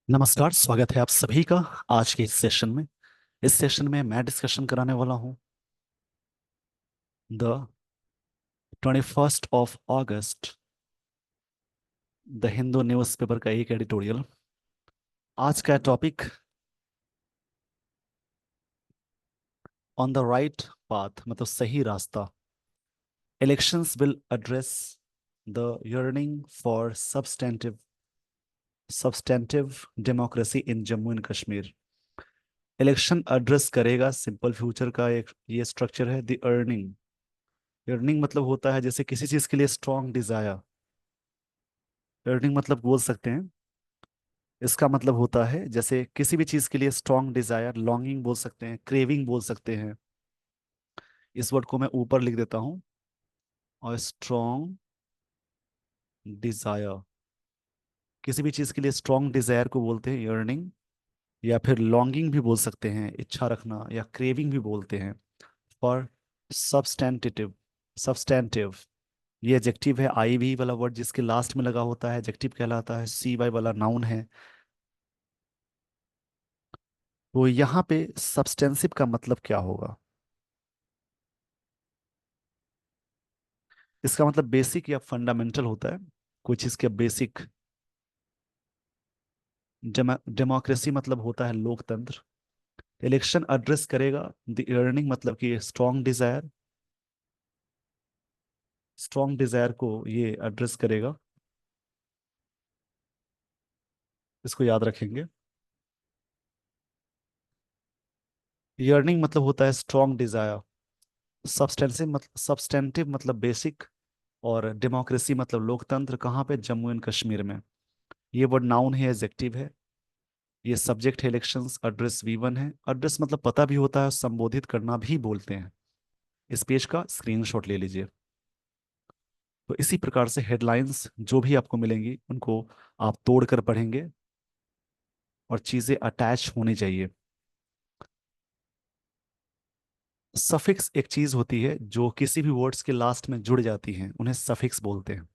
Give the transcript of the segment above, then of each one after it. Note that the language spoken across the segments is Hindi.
नमस्कार, स्वागत है आप सभी का आज के इस सेशन में। इस सेशन में मैं डिस्कशन कराने वाला हूँ the 21 of August, the Hindu newspaper का एक एडिटोरियल। आज का topic on the right path, मतलब सही रास्ता। Elections will address the yearning for substantive democracy in Jammu and Kashmir. Election address करेगा सिंपल फ्यूचर का एक ये स्ट्रक्चर है। द अर्निंग, अर्निंग मतलब होता है जैसे किसी चीज के लिए स्ट्रॉन्ग डिजायर। अर्निंग मतलब बोल सकते हैं, इसका मतलब होता है जैसे किसी भी चीज के लिए स्ट्रॉन्ग डिजायर, लॉन्गिंग बोल सकते हैं, क्रेविंग बोल सकते हैं। इस वर्ड को मैं ऊपर लिख देता हूँ। और स्ट्रॉन्ग डिजायर, किसी भी चीज के लिए स्ट्रॉन्ग डिजायर को बोलते हैं अर्निंग। या फिर लॉन्गिंग भी बोल सकते हैं, इच्छा रखना, या क्रेविंग भी बोलते हैं। फॉर सब्सटेंटिव, सब्सटेंटिव ये एडजेक्टिव है। आई वी वाला वर्ड जिसके लास्ट में लगा होता है एडजेक्टिव कहलाता है। सी वाई वाला नाउन है। तो यहाँ पे सब्सटेंसिव का मतलब क्या होगा? इसका मतलब बेसिक या फंडामेंटल होता है, कोई चीज के बेसिक। डेमोक्रेसी मतलब होता है लोकतंत्र। इलेक्शन एड्रेस करेगा द अर्निंग, मतलब कि स्ट्रॉन्ग डिजायर, स्ट्रॉन्ग डिजायर को ये एड्रेस करेगा। इसको याद रखेंगे। अर्निंग मतलब होता है स्ट्रॉन्ग डिजायर। सब्सटेंटिव मतलब बेसिक। और डेमोक्रेसी मतलब लोकतंत्र। कहाँ पे? जम्मू एंड कश्मीर में। ये वर्ड नाउन है, एडजेक्टिव है। ये सब्जेक्ट है इलेक्शंस, एड्रेस वी वन है। एड्रेस मतलब पता भी होता है, संबोधित करना भी बोलते हैं। इस पेज का स्क्रीनशॉट ले लीजिए। तो इसी प्रकार से हेडलाइंस जो भी आपको मिलेंगी उनको आप तोड़कर पढ़ेंगे और चीजें अटैच होनी चाहिए। सफिक्स एक चीज होती है जो किसी भी वर्ड्स के लास्ट में जुड़ जाती हैं, उन्हें सफिक्स बोलते हैं।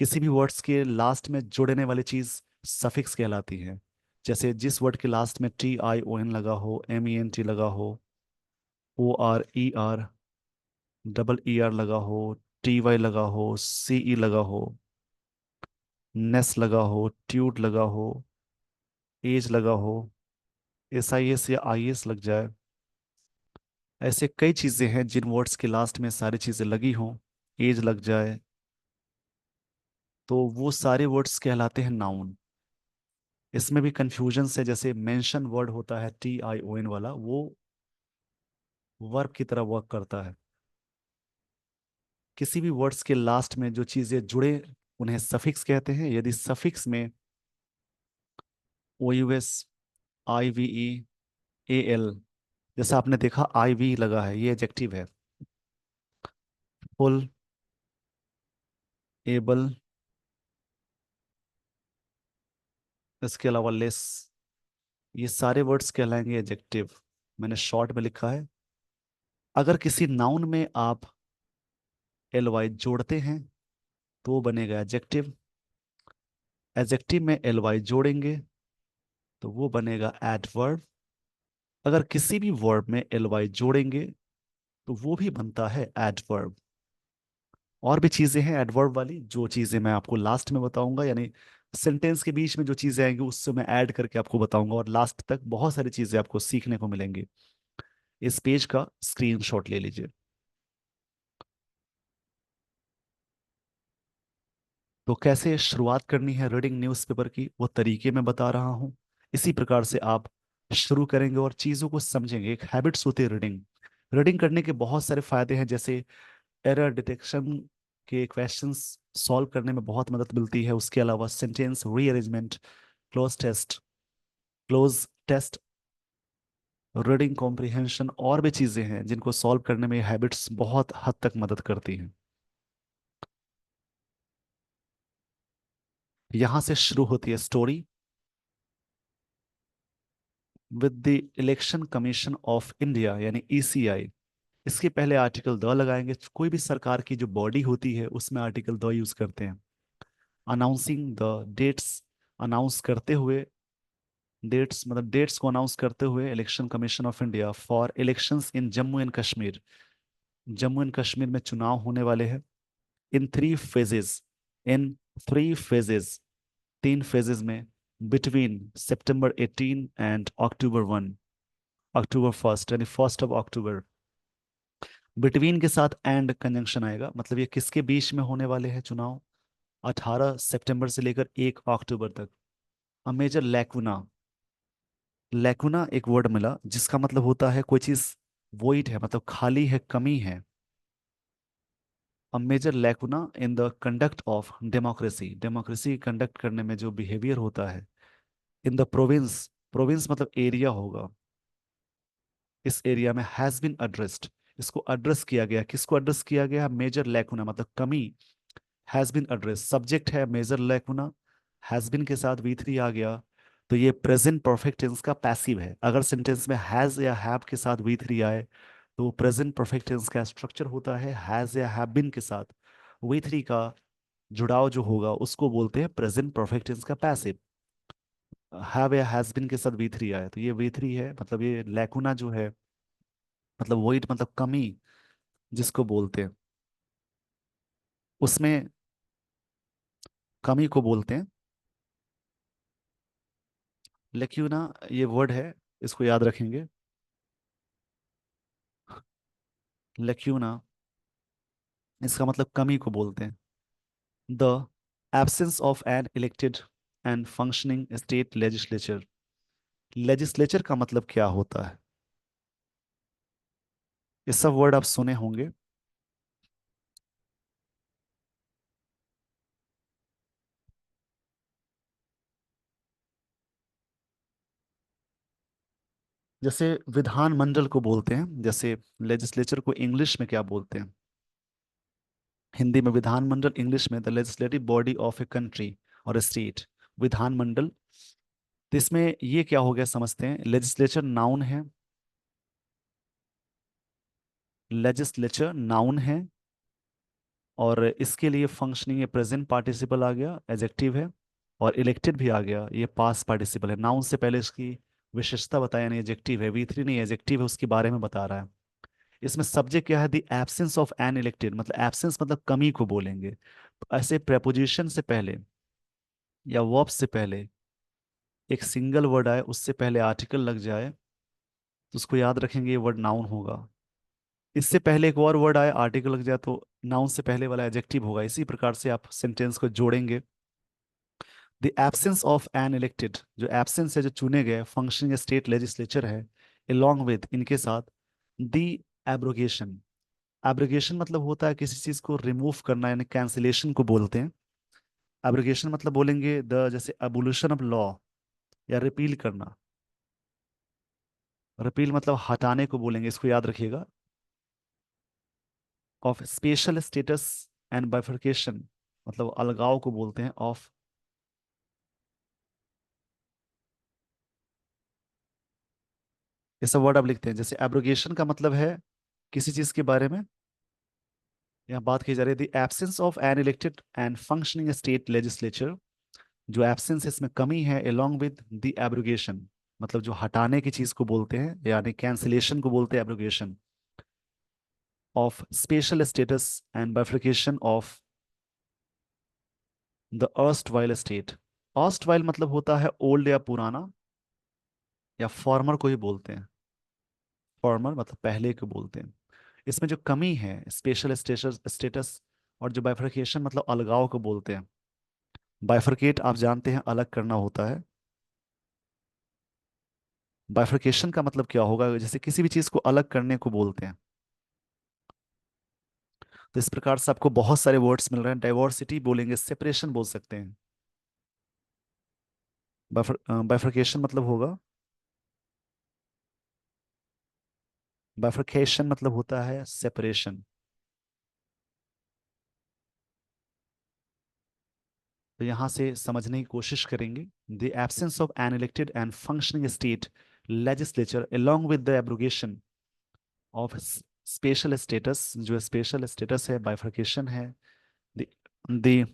किसी भी वर्ड्स के लास्ट में जुड़ने वाली चीज सफिक्स कहलाती है। जैसे जिस वर्ड के लास्ट में TION लगा हो, MENT लगा हो, ORER, EER लगा हो, TY लगा हो, CE लगा हो, नेस लगा हो, ट्यूट लगा हो, एज लगा हो, SIS या IS लग जाए। ऐसे कई चीजें हैं जिन वर्ड्स के लास्ट में सारी चीजें लगी हों, एज लग जाए, तो वो सारे वर्ड्स कहलाते हैं नाउन। इसमें भी कंफ्यूजन है, जैसे मेंशन वर्ड होता है TION वाला, वो वर्ब की तरह वर्क करता है। किसी भी वर्ड्स के लास्ट में जो चीजें जुड़े उन्हें सफिक्स कहते हैं। यदि सफिक्स में OUS, IVE, AL, जैसा आपने देखा IV लगा है, ये एडजेक्टिव है। फुल, एबल, इसके अलावा लेस, ये सारे वर्ड्स कहलाएंगे एडजेक्टिव। मैंने शॉर्ट में लिखा है। अगर किसी नाउन में आप LY जोड़ते हैं तो वो बनेगा एडजेक्टिव। एडजेक्टिव में LY जोड़ेंगे तो वो बनेगा एडवर्ब। अगर किसी भी वर्ब में LY जोड़ेंगे तो वो भी बनता है एडवर्ब। और भी चीजें हैं एडवर्ब वाली, जो चीजें मैं आपको लास्ट में बताऊंगा, यानी सेंटेंस के बीच में जो चीजें आएंगी उससे मैं ऐड करके आपको बताऊंगा, और लास्ट तक बहुत सारी चीजें आपको सीखने को मिलेंगी। इस पेज का स्क्रीनशॉट ले लीजिए। तो कैसे शुरुआत करनी है रीडिंग न्यूज़पेपर की, वो तरीके मैं बता रहा हूँ। इसी प्रकार से आप शुरू करेंगे और चीज़ों को समझेंगे। एक हैबिट्स होती है रीडिंग। रीडिंग करने के बहुत सारे फायदे हैं, जैसे एरर डिटेक्शन के क्वेश्चंस सॉल्व करने में बहुत मदद मिलती है। उसके अलावा sentence rearrangement, cloze test, cloze test, reading comprehension, और भी चीज़ें हैं जिनको सॉल्व करने में हैबिट्स बहुत हद तक मदद करती हैं। यहाँ से शुरू होती है story. With the election Commission of India, यानी ECI। इसके पहले आर्टिकल द लगाएंगे। कोई भी सरकार की जो बॉडी होती है उसमें आर्टिकल द यूज करते हैं। अनाउंसिंग द डेट्स, अनाउंस करते हुए डेट्स मतलब डेट्स को अनाउंस करते हुए election Commission of India for elections in Jammu and Kashmir, Jammu and Kashmir में चुनाव होने वाले हैं इन 3 फेजेस, इन 3 फेजेस, 3 फेजेस में, between September 18 and October 1, October 1 यानी 1 October। बिटवीन के साथ एंड कंजंक्शन आएगा, मतलब ये किसके बीच में होने वाले हैं चुनाव? 18 सितंबर से लेकर 1 अक्टूबर तक। अ मेजर लैकुना, लैकुना एक वर्ड मिला जिसका मतलब होता है कोई चीज वोइड है, मतलब खाली है, कमी है। A major lacuna in the conduct of democracy, democracy conduct करने में जो बिहेवियर होता है इन द प्रोविंस, प्रोविंस मतलब एरिया होगा, इस एरिया में हैज बीन एड्रेस्ड, इसको एड्रेस किया गया, किसको एड्रेस किया गया? मेजर लैकुना मतलब कमी, हैज बीन एड्रेस, सब्जेक्ट है मेजर लैकुना, हैज बीन के साथ V3 आ गया, तो ये प्रेजेंट परफेक्ट टेंस का पैसिव है। अगर सेंटेंस में हैज या हैव के साथ V3 आए तो वो प्रेजेंट परफेक्ट टेंस का स्ट्रक्चर होता है हैज या हैव बीन के साथ V3 का जुड़ाव जो होगा उसको बोलते हैं प्रेजेंट परफेक्ट टेंस का पैसिव। हैव या हैज बीन के साथ V3 आए तो ये V3 है, मतलब ये लैकुना जो है, मतलब वोइड मतलब कमी जिसको बोलते हैं, उसमें कमी को बोलते हैं लेक्यूना, ये वर्ड है, इसको याद रखेंगे। लेक्यूना इसका मतलब कमी को बोलते हैं। The absence of an elected and functioning state legislature, legislature का मतलब क्या होता है? ये सब वर्ड आप सुने होंगे। जैसे विधानमंडल को बोलते हैं, जैसे लेजिस्लेचर को इंग्लिश में क्या बोलते हैं? हिंदी में विधानमंडल, इंग्लिश में the legislative body of a country और स्टेट, विधानमंडल। तो इसमें ये क्या हो गया समझते हैं, लेजिस्लेचर नाउन है, लेजिस्लेचर नाउन है, और इसके लिए फंक्शनिंग ये प्रेजेंट पार्टिसिपल आ गया, एडजेक्टिव है, और इलेक्टेड भी आ गया, ये पास्ट पार्टिसिपल है। नाउन से पहले इसकी विशेषता बताया, नहीं एडजेक्टिव है, V3 नहीं एडजेक्टिव है, उसके बारे में बता रहा है। इसमें सब्जेक्ट क्या है? The absence of an elected, मतलब एब्सेंस मतलब कमी को बोलेंगे। तो ऐसे प्रेपोजिशन से पहले या वर्ब से पहले एक सिंगल वर्ड आए, उससे पहले आर्टिकल लग जाए, तो उसको याद रखेंगे, ये वर्ड नाउन होगा। इससे पहले एक और वर्ड आए, आर्टिकल लग जाए, तो नाउन से पहले वाला एडजेक्टिव होगा। इसी प्रकार से आप सेंटेंस को जोड़ेंगे। The absence of an elected, जो एब्सेंस है, जो चुने गए फंक्शनिंग स्टेट लेजिस्लेचर है, along विद इनके साथ, द एब्रोगेशन, एब्रोगेशन मतलब होता है किसी चीज को रिमूव करना, यानी कैंसिलेशन को बोलते हैं। एब्रोगेशन मतलब बोलेंगे द, जैसे एबोल्यूशन ऑफ लॉ या रिपील करना, रिपील मतलब हटाने को बोलेंगे, इसको याद रखिएगा। Of special status and bifurcation, मतलब अलगाव को बोलते हैं ऑफ। ये सब वर्ड आप लिखते हैं, जैसे एब्रोगेशन का मतलब है किसी चीज के बारे में, यहाँ बात की जा रही है the absence of an elected and functioning state legislature, जो एब्सेंस है इसमें कमी है, along विद द एब्रोगेशन, मतलब जो हटाने की चीज को बोलते हैं, यानी कैंसिलेशन को बोलते हैं abrogation, of special status and bifurcation of the erst while state. Erst while मतलब होता है ओल्ड या पुराना, या फॉर्मर को ही बोलते हैं, फॉर्मर मतलब पहले को बोलते हैं। इसमें जो कमी है स्पेशल स्टेटस स्टेटस, और जो बाइफरकेशन मतलब अलगाव को बोलते हैं। बाइफरकेट आप जानते हैं अलग करना होता है, बाइफरकेशन का मतलब क्या होगा? जैसे किसी भी चीज को अलग करने को बोलते हैं। तो इस प्रकार से आपको बहुत सारे वर्ड्स मिल रहे हैं, डाइवर्सिटी बोलेंगे, सेपरेशन बोल सकते हैं, बाइफरकेशन मतलब होगा, बाइफरकेशन मतलब होता है सेपरेशन। तो यहां से समझने की कोशिश करेंगे। The absence of an elected and functioning state legislature along with the abrogation of special status, जो स्पेशल स्टेटस है बाइफरकेशन है, द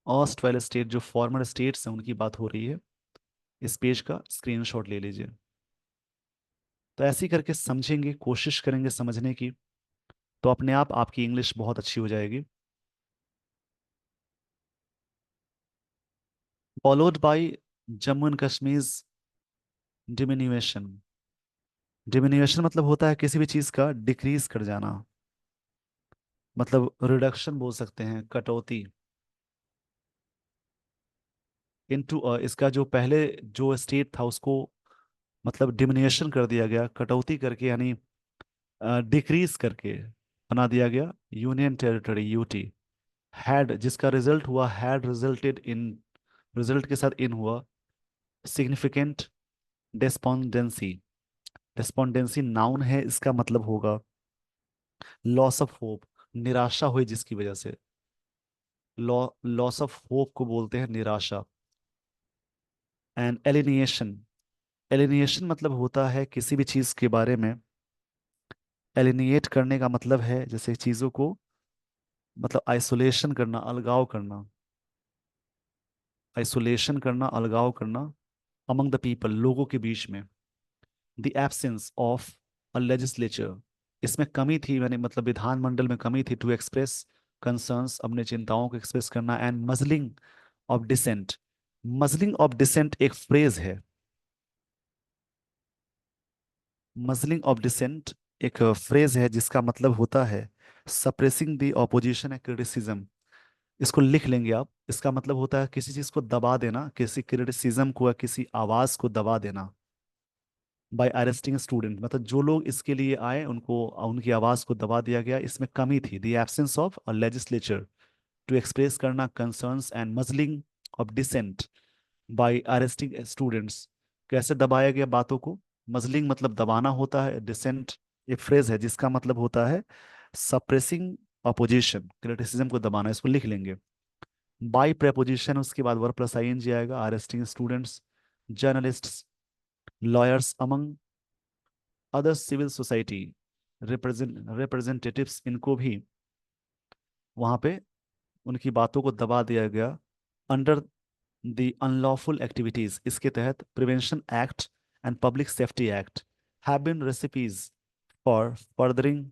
ऑस्ट वाले स्टेट जो फॉर्मर स्टेट्स हैं उनकी बात हो रही है। इस पेज का स्क्रीनशॉट ले लीजिए। तो ऐसे ही करके समझेंगे, कोशिश करेंगे समझने की, तो अपने आप आपकी इंग्लिश बहुत अच्छी हो जाएगी। Followed by Jammu and Kashmir diminution. Diminution मतलब होता है किसी भी चीज का डिक्रीज कर जाना, मतलब रिडक्शन बोल सकते हैं, कटौती। इनटू इसका जो पहले जो स्टेट था उसको मतलब डिमिनिएशन कर दिया गया, कटौती करके, यानी डिक्रीज करके बना दिया गया यूनियन टेरिटरी, यूटी। हैड जिसका रिजल्ट हुआ, हैड रिजल्टेड इन, रिजल्ट के साथ इन हुआ सिग्निफिकेंट डेस्पोंडेंसी। डेस्पोंडेंसी नाउन है, इसका मतलब होगा लॉस ऑफ होप, निराशा हुई जिसकी वजह से। लॉस ऑफ होप को बोलते हैं निराशा। एंड एलिनिएशन, एलिनिएशन मतलब होता है किसी भी चीज के बारे में एलिनिएट करने का मतलब है जैसे चीजों को मतलब आइसोलेशन करना, अलगाव करना, आइसोलेशन करना, अलगाव करना अमंग द पीपल, लोगों के बीच में। The absence of a legislature, इसमें कमी थी, यानी मतलब विधानमंडल में कमी थी। टू एक्सप्रेस कंसर्न्स, अपने चिंताओं को एक्सप्रेस करना। And muzzling of dissent, muzzling of dissent एक फ्रेज है। मजलिंग ऑफ डिसेंट एक फ्रेज है जिसका मतलब होता है suppressing the opposition and criticism. इसको लिख लेंगे आप। इसका मतलब होता है किसी चीज को दबा देना, किसी क्रिटिसिज्म को या किसी आवाज को दबा देना। बाय अरेस्टिंग स्टूडेंट, मतलब जो लोग इसके लिए आए उनको, उनकी आवाज को दबा दिया गया। इसमें कमी थी। The absence of a legislature to express करना concerns and muzzling of dissent by arresting students, कैसे दबाया गया बातों को। मजलिंग मतलब दबाना होता है, डिसेंट एक फ्रेज है जिसका मतलब होता है सप्रेसिंग अपोजिशन, क्रिटिसिज्म को दबाना। इसको लिख लेंगे। बाई प्रेपोजिशन उसके बाद वर्ब प्लस आईएनजी आएगा। Arresting students, journalists, lawyers, among other civil society representatives, इनको भी वहां पे उनकी बातों को दबा दिया गया। अंडर द अनलॉफुल एक्टिविटीज, इसके तहत prevention act and public safety act have been recipes for furthering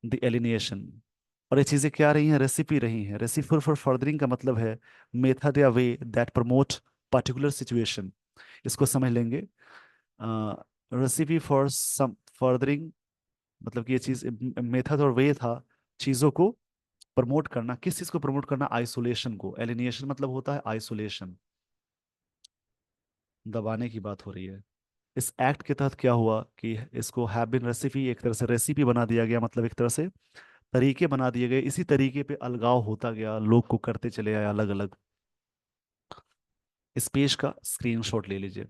the alienation. और ये चीजें क्या रही हैं, रेसिपी रही हैं। रेसिपी फॉर फर्दरिंग का मतलब है मेथड या way that promote particular situation. इसको समझ लेंगे। रेसिपी फॉर सम फर्दरिंग मतलब कि ये चीज मेथड और वे था चीजों को प्रमोट करना। किस चीज को प्रमोट करना, आइसोलेशन को। एलिनिएशन मतलब होता है आइसोलेशन, दबाने की बात हो रही है। इस एक्ट के तहत क्या हुआ कि इसको हैव बिन रेसिपी, एक तरह से रेसिपी बना दिया गया, मतलब एक तरह से तरीके बना दिए गए। इसी तरीके पे अलगाव होता गया, लोग को करते चले आए अलग अलग। इस पेज का स्क्रीनशॉट ले लीजिए।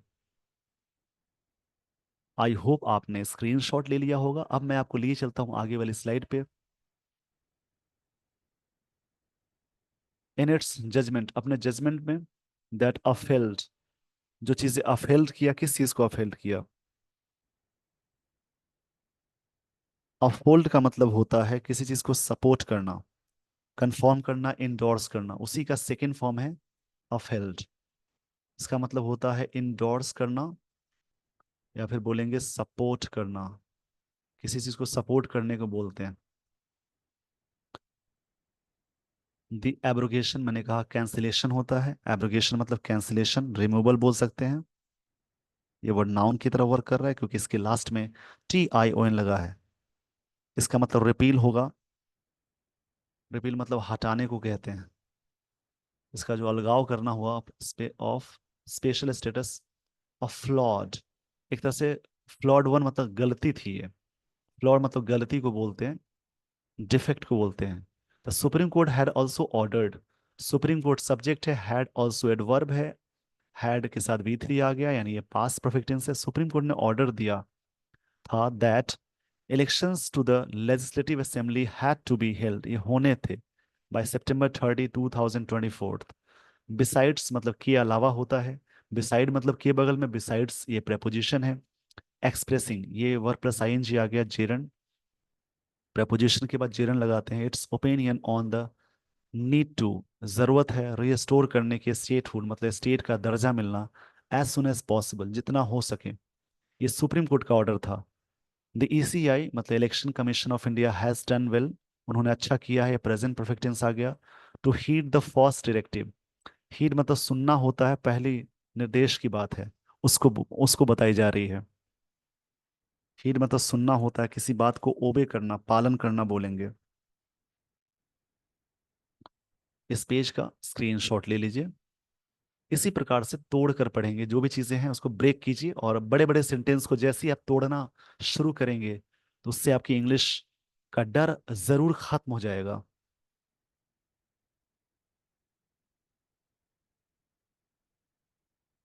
आई होप आपने स्क्रीनशॉट ले लिया होगा। अब मैं आपको लिए चलता हूं आगे वाली स्लाइड पे। इन इट्स जजमेंट, अपने जजमेंट में, दैट अफेल्ड, जो चीजें अफेल्ड किया, किस चीज को अफेल्ड किया। अपहोल्ड का मतलब होता है किसी चीज को सपोर्ट करना, कंफर्म करना, इंडोर्स करना। उसी का सेकेंड फॉर्म है अपहेल्ड। इसका मतलब होता है इंडोर्स करना, या फिर बोलेंगे सपोर्ट करना। किसी चीज को सपोर्ट करने को बोलते हैं। दी एब्रोगेशन, मैंने कहा कैंसिलेशन होता है। एब्रोगेशन मतलब कैंसिलेशन, रिमूवल बोल सकते हैं। ये वर्ड नाउन की तरह वर्क कर रहा है क्योंकि इसके लास्ट में TION लगा है। इसका मतलब रिपील होगा। रिपील मतलब हटाने को कहते हैं। इसका जो अलगाव करना हुआ of special status of flawed, एक तरह से फ्लॉड वन मतलब गलती थी ये। फ्लॉड मतलब गलती को बोलते हैं, डिफेक्ट को बोलते हैं। The Supreme Court had also ordered, Supreme Court subject है, हैड ऑल्सो एडवर्ब है। हैड के साथ V3 आ गया, यानी ये पास्ट परफेक्ट टेंस है। सुप्रीम कोर्ट ने ऑर्डर दिया था that elections to the legislative assembly had to be held, ये होने थे बाय September 30, 2024। बिसाइड्स मतलब के अलावा होता है। बिसाइड मतलब के बगल में, बिसाइड्स ये प्रेपोजिशन है। एक्सप्रेसिंग, ये वर्ब प्लस आईएनजी आ गया, जेरन। प्रेपोजिशन के बाद जेरन लगाते हैं। It's opinion on the need to, ज़रूरत है रीस्टोर करने की स्टेटहुड मतलब स्टेट का दर्जा मिलना एज सुन एज पॉसिबल, जितना हो सके। ये सुप्रीम कोर्ट का ऑर्डर था। द ईसीआई मतलब Election Commission of India has done well, उन्होंने अच्छा किया है, प्रेजेंट परफेक्ट टेंस आ गया। To heed the first directive, heed मतलब सुनना होता है, पहली निर्देश की बात है, उसको उसको बताई जा रही है। हीड मतलब सुनना होता है, किसी बात को ओबे करना, पालन करना बोलेंगे। इस पेज का स्क्रीनशॉट ले लीजिए। इसी प्रकार से तोड़ कर पढ़ेंगे, जो भी चीजें हैं उसको ब्रेक कीजिए, और बड़े बड़े सेंटेंस को जैसे ही आप तोड़ना शुरू करेंगे तो उससे आपकी इंग्लिश का डर जरूर खत्म हो जाएगा।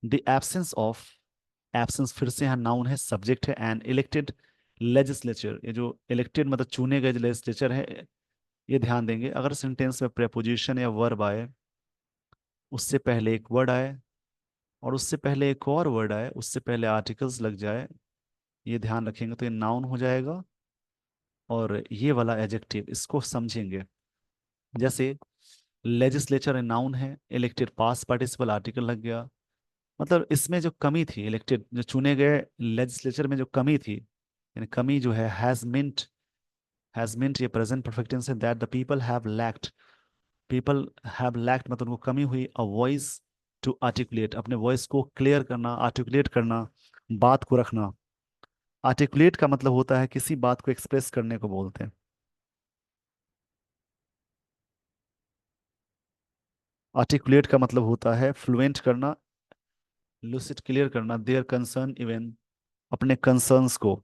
द एब्सेंस ऑफ, एब्सेंस फिर से यहाँ नाउन है, सब्जेक्ट है, एंड इलेक्टेड लेजिस्लेचर, ये जो इलेक्टेड मतलब चुने गए लेजिस्लेचर है, ये ध्यान देंगे। अगर सेंटेंस में प्रेपोजिशन या वर्ब आए, उससे पहले एक वर्ड आए और उससे पहले एक और वर्ड आए, उससे पहले आर्टिकल्स लग जाए, ये ध्यान रखेंगे तो ये नाउन हो जाएगा। और ये वाला एडजेक्टिव इसको समझेंगे, जैसे लेजिस्लेचर नाउन है, इलेक्टेड पास्ट पार्टिसिपल आर्टिकल लग गया। मतलब इसमें जो कमी थी, इलेक्टेड जो चुने गए लेजिस्लेचर में जो कमी थी, यानी कमी जो है हैज मिंट, ये प्रेजेंट परफेक्ट टेंस है, that the people have lacked, people have lacked मतलब उनको कमी हुई अ वॉइस टू आर्टिकुलेट, अपने वॉइस को क्लियर करना, आर्टिकुलेट करना, बात को रखना। आर्टिकुलेट का मतलब होता है किसी बात को एक्सप्रेस करने को बोलते हैं। आर्टिकुलेट का मतलब होता है फ्लुएंट करना, लूसिड क्लियर करना, देयर कंसर्न इवन, अपने कंसर्न्स को।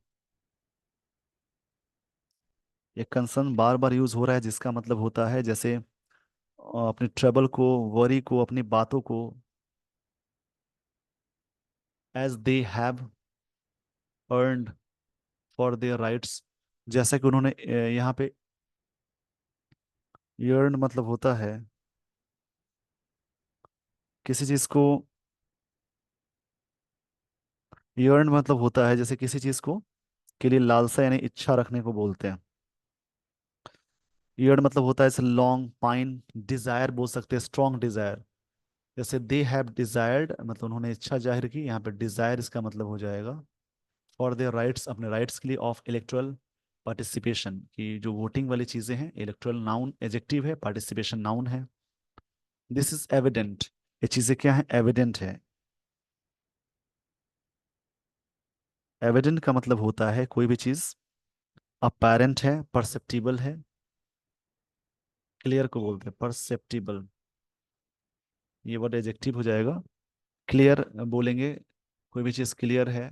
ये कंसर्न बार बार यूज हो रहा है, जिसका मतलब होता है जैसे अपनी ट्रबल को, वरी को, अपनी बातों को, as they have earned for their rights, जैसा कि उन्होंने यहाँ पे अर्न मतलब होता है किसी चीज को, अर्न मतलब होता है जैसे किसी चीज को के लिए लालसा यानी इच्छा रखने को बोलते हैं। ईयर्ड मतलब होता है जैसे लॉन्ग पाइन, डिजायर बोल सकते हैं, स्ट्रॉन्ग डिजायर, जैसे दे हैव डिजायर्ड मतलब उन्होंने इच्छा जाहिर की, यहाँ पे डिजायर इसका मतलब हो जाएगा फॉर देयर राइट्स, अपने राइट्स के लिए, ऑफ इलेक्टोरल पार्टिसिपेशन, की जो वोटिंग वाली चीजें हैं, इलेक्टोरल नाउन एडजेक्टिव है, पार्टिसिपेशन नाउन है। दिस इज एविडेंट, ये चीजें क्या है, एविडेंट है। एविडेंट का मतलब होता है कोई भी चीज अपैरेंट है, परसेप्टिबल है, क्लियर को बोलते हैं परसेप्टिबल, ये वर्ड एडजेक्टिव हो जाएगा। क्लियर बोलेंगे, कोई भी चीज क्लियर है।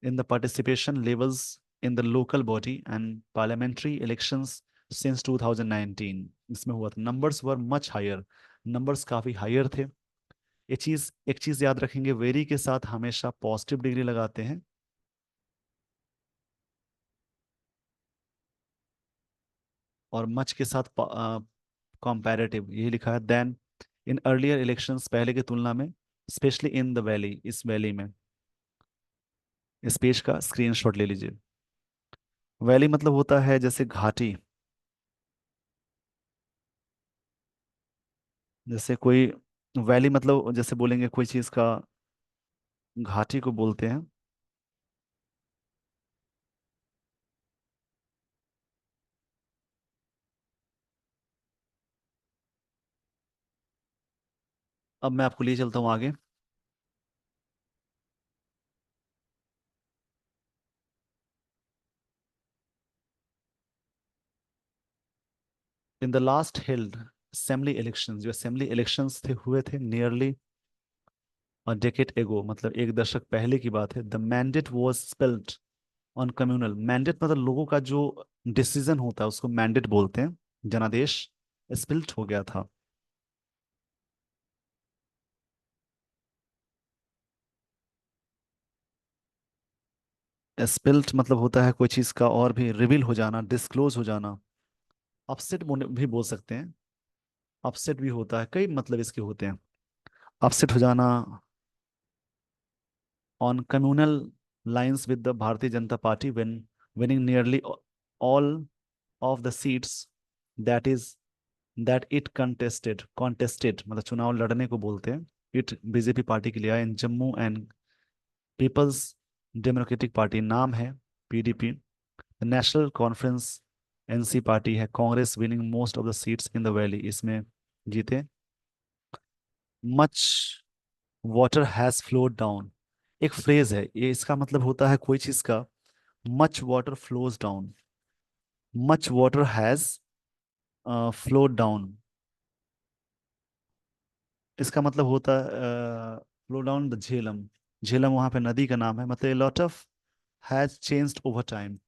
In the participation levels in the local body and parliamentary elections since 2019, इसमें हुआ था, numbers were much higher, numbers काफी हायर थे। ये चीज, एक चीज याद रखेंगे, वेरी के साथ हमेशा पॉजिटिव डिग्री लगाते हैं, और मच के साथ कंपैरेटिव, यही लिखा है, देन इन अर्लियर इलेक्शंस, पहले की तुलना में, स्पेशली इन द वैली, इस वैली में। इस पेज का स्क्रीनशॉट ले लीजिए। वैली मतलब होता है जैसे घाटी, जैसे कोई, वैली मतलब जैसे बोलेंगे कोई चीज का घाटी को बोलते हैं। अब मैं आपको ले चलता हूँ आगे। In the last held assembly elections, जो असेंबली इलेक्शंस थे हुए थे नियरली अ डेकेड एगो, मतलब एक दशक पहले की बात है, the mandate was spelled on communal, mandate मतलब लोगों का जो डिसीजन होता है उसको मैंडेट बोलते हैं, जनादेश स्पिल्ट हो गया था। स्पिल्ट मतलब होता है कोई चीज का और भी रिवील हो जाना, डिस्क्लोज हो जाना। अपसेट भी बोल सकते हैं, अपसेट भी होता है, कई मतलब इसके होते हैं। अपसेट हो जाना on communal lines with the Bharatiya Janata party when winning nearly all of the seats, that is that it contested, contested मतलब चुनाव लड़ने को बोलते हैं, इट बीजेपी पार्टी के लिए आया इन जम्मू एंड पीपल्स डेमोक्रेटिक पार्टी नाम है पीडीपी। नेशनल कॉन्फ्रेंस एनसी पार्टी है, Congress winning most of the seats in the valley, इसमें जीते। Much water has flowed down, एक फ्रेज है ये, इसका मतलब होता है कोई चीज का much water flows down, much water has flowed down, इसका मतलब होता है flow down the Jhelum, Jhelum वहां पे नदी का नाम है, मतलब lot of has changed over time.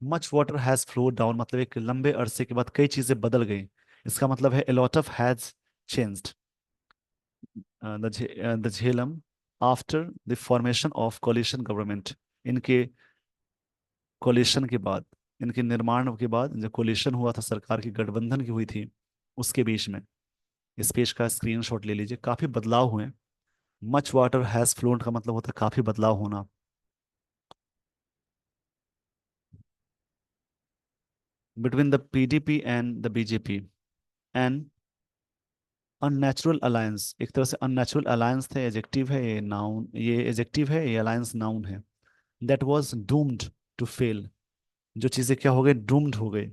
Much water has flowed down मतलब एक लंबे अरसे के बाद कई चीजें बदल गई, इसका मतलब है lot of has changed the Jhelum after the formation of coalition government, इनके कोलिशन के बाद, इनके निर्माण के बाद जो कोलिशन हुआ था, सरकार की गठबंधन की हुई थी उसके बीच में। इस पेज का स्क्रीनशॉट ले लीजिए, काफी बदलाव हुए। मच वाटर हैज फ्लोन का मतलब होता है काफी बदलाव होना। Between the PDP and the BJP and unnatural alliance, एक तरह से अननेचुरल अलायंस थे, एजेक्टिव है ये, नाउन ये एजेक्टिव है, ये अलायंस नाउन है। That was doomed to fail, जो चीजें क्या हो गई, डूम्ड हो गई।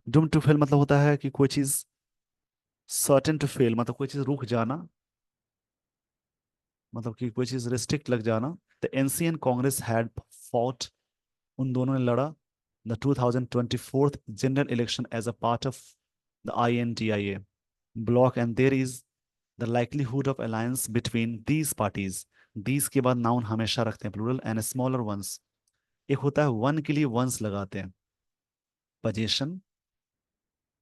डूम्ड टू फेल मतलब होता है कि कोई चीज सर्टेन टू फेल मतलब कोई चीज रुक जाना, मतलब कि कोई चीज रिस्ट्रिक्ट लग जाना। The NC and Congress had fought, उन दोनों ने लड़ा the 2024 general election as a part of the INDIA bloc and there is the likelihood of alliance between these parties। these के बाद नाउन हमेशा रखते हैं प्लूरल एंड स्मॉलर वंस, एक होता है वन के लिए वंस लगाते हैं पोजीशन,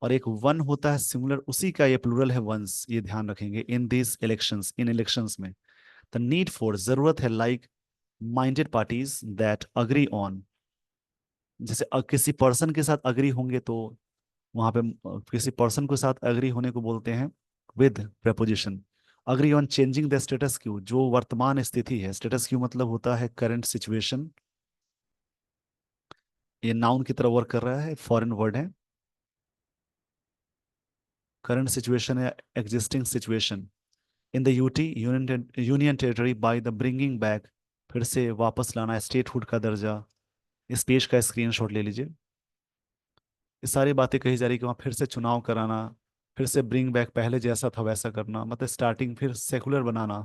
और एक वन होता है सिंगुलर, उसी का ये प्लूरल है वंस, ये ध्यान रखेंगे। In this elections, in elections में द नीड फॉर, जरूरत है, like minded parties that agree on, जैसे किसी पर्सन के साथ अग्री होंगे तो वहां पे किसी पर्सन के साथ अग्री होने को बोलते हैं with preposition. Agree on changing the status Q, जो वर्तमान स्थिति है, स्टेटस क्यू मतलब होता है करंट सिचुएशन, ये नाउन की तरह वर्क कर रहा है, फॉरेन वर्ड है। करंट सिचुएशन है existing situation in the UT union territory by the bringing back, फिर से वापस लाना स्टेटहुड का दर्जा। इस पेज का स्क्रीनशॉट ले लीजिए, ये सारी बातें कही जा रही कि वहाँ फिर से चुनाव कराना, फिर से ब्रिंग बैक, पहले जैसा था वैसा करना, मतलब स्टार्टिंग फिर secular banana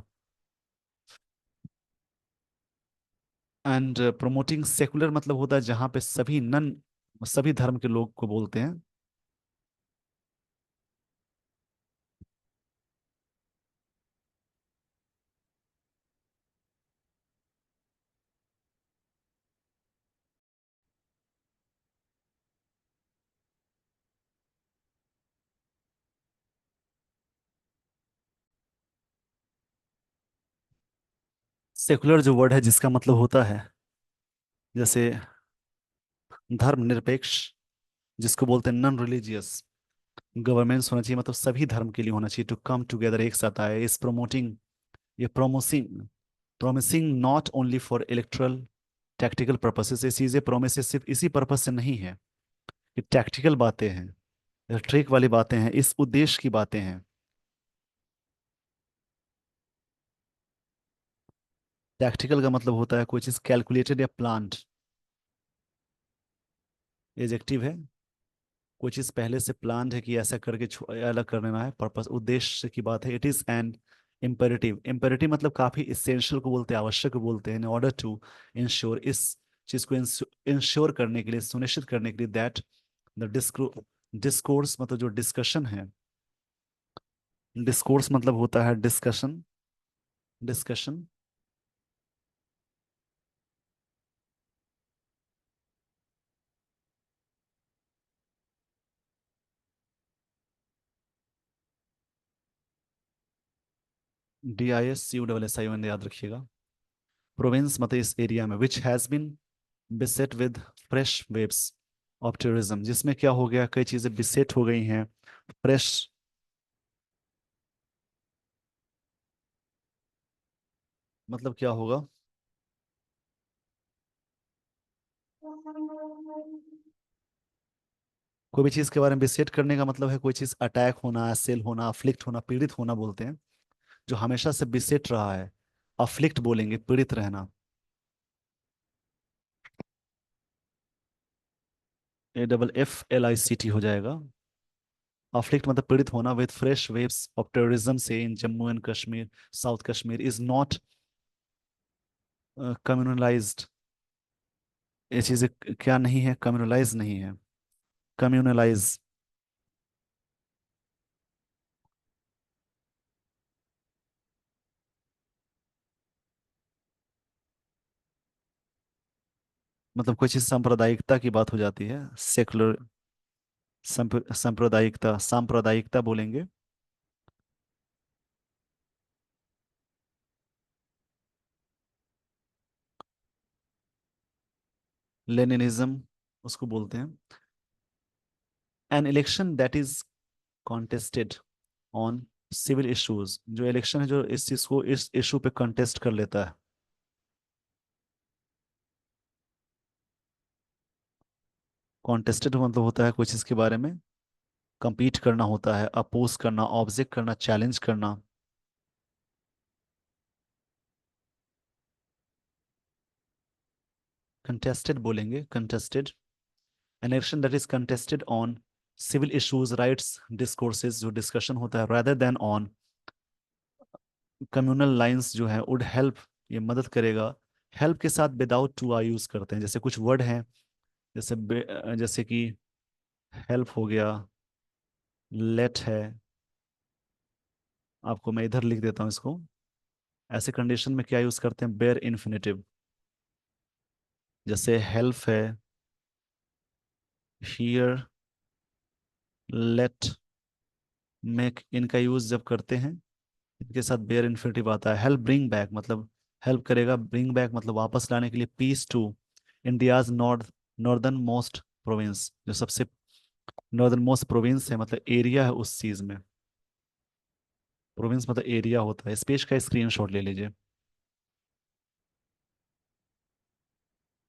and promoting secular मतलब होता है जहाँ पे सभी नन, सभी धर्म के लोग को बोलते हैं। सेकुलर जो वर्ड है जिसका मतलब होता है जैसे धर्मनिरपेक्ष, जिसको बोलते हैं नॉन रिलीजियस गवर्नमेंट्स होना चाहिए, मतलब सभी धर्म के लिए होना चाहिए, टू कम टुगेदर, एक साथ आए, इस प्रमोटिंग, ये promising, promising not only for electoral tactical purposes, ये चीजें प्रोमिस सिर्फ इसी पर्पस से नहीं है, ये टैक्टिकल बातें हैं, ट्रिक वाली बातें हैं, इस उद्देश्य की बातें हैं। टैक्टिकल का मतलब होता है कोई चीज कैलकुलेटेड या प्लान्ड, एजेक्टिव है, कोई चीज पहले से प्लान्ड है कि ऐसा करके अलग कर लेना है, पर्पस उद्देश्य की बात है। It is an imperative, imperative मतलब काफी इसेंशियल को बोलते हैं, आवश्यक को बोलते हैं, इन ऑर्डर टू इंश्योर, इस चीज को इंश्योर करने के लिए, सुनिश्चित करने के लिए, दैट द डिस्कोर्स मतलब जो डिस्कशन है, डिस्कोर्स मतलब होता है डिस्कशन, डिस्कशन। DISCUSSION याद रखिएगा। प्रोविंस मतलब इस एरिया में, which has been beset with fresh waves of tourism, जिसमें क्या हो गया, कई चीजें बिसेट हो गई हैं, फ्रेश मतलब क्या होगा, कोई भी चीज के बारे में विसेट करने का मतलब है कोई चीज अटैक होना, सेल होना, अफ्लिक्ट होना, पीड़ित होना बोलते हैं। जो हमेशा से बिसेट रहा है, अफ्लिक्ट बोलेंगे, पीड़ित रहना। AFFLICT हो जाएगा। अफ्लिक्ट मतलब पीड़ित होना with fresh waves of terrorism से in Jammu and Kashmir, south Kashmir is not communalised. ये चीजें क्या नहीं है, कम्युनलाइज नहीं है, कम्युनलाइज। मतलब कोई चीज सांप्रदायिकता की बात हो जाती है, सेकुलर। सांप्रदायिकता, सांप्रदायिकता बोलेंगे। लेनिनिज्म उसको बोलते हैं। An election that is contested on civil issues, जो इलेक्शन है जो इस चीज को, इस इशू पे कंटेस्ट कर लेता है। कॉन्टेस्टेड मतलब होता है कोई चीज के बारे में compete करना होता है, अपोज करना, ऑब्जेक्ट करना, चैलेंज करना। कंटेस्टेड बोलेंगे, contested. An election that is contested on civil issues, rights, discourses, जो डिस्कशन होता है, rather than on communal lines जो है, वुड हेल्प, ये मदद करेगा। हेल्प के साथ विदाउट टू आई यूज करते हैं, जैसे कुछ वर्ड हैं, जैसे कि हेल्प हो गया, लेट है। आपको मैं इधर लिख देता हूँ इसको। ऐसे कंडीशन में क्या यूज करते हैं, बेयर इन्फिनेटिव। जैसे हेल्प है, हियर, लेट, मेक, इनका यूज जब करते हैं, इनके साथ बेयर इन्फिनेटिव आता है। हेल्प ब्रिंग बैक मतलब हेल्प करेगा, ब्रिंग बैक मतलब वापस लाने के लिए, peace to India's northern most province, जो सबसे नॉर्दर्न मोस्ट प्रोविंस है, मतलब एरिया है उस चीज में। प्रोविंस मतलब एरिया होता है। इस पेज का स्क्रीनशॉट ले लीजिए।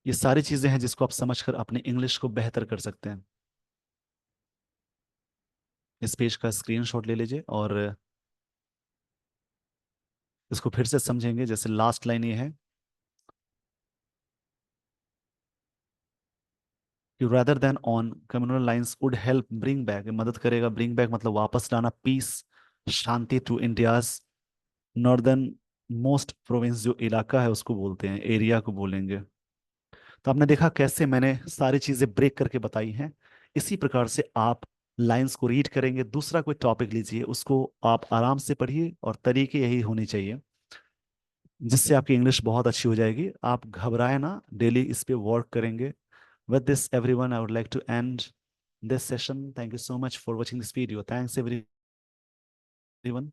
ये सारी चीजें हैं जिसको आप समझकर अपने इंग्लिश को बेहतर कर सकते हैं। इस पेज का स्क्रीनशॉट ले लीजिए और इसको फिर से समझेंगे। जैसे लास्ट लाइन ये है कि rather than on communal lines would help bring back, मदद करेगा, bring back मतलब वापस लाना, पीस, शांति, to India's northern most province, जो इलाका है उसको बोलते हैं, एरिया को बोलेंगे। तो आपने देखा कैसे मैंने सारी चीजें ब्रेक करके बताई हैं। इसी प्रकार से आप लाइंस को रीड करेंगे, दूसरा कोई टॉपिक लीजिए, उसको आप आराम से पढ़िए, और तरीके यही होने चाहिए, जिससे आपकी इंग्लिश बहुत अच्छी हो जाएगी। आप घबराए ना, डेली इस पे वर्क करेंगे। With this, everyone, I would like to end this session. Thank you so much for watching this video. Thanks, everyone.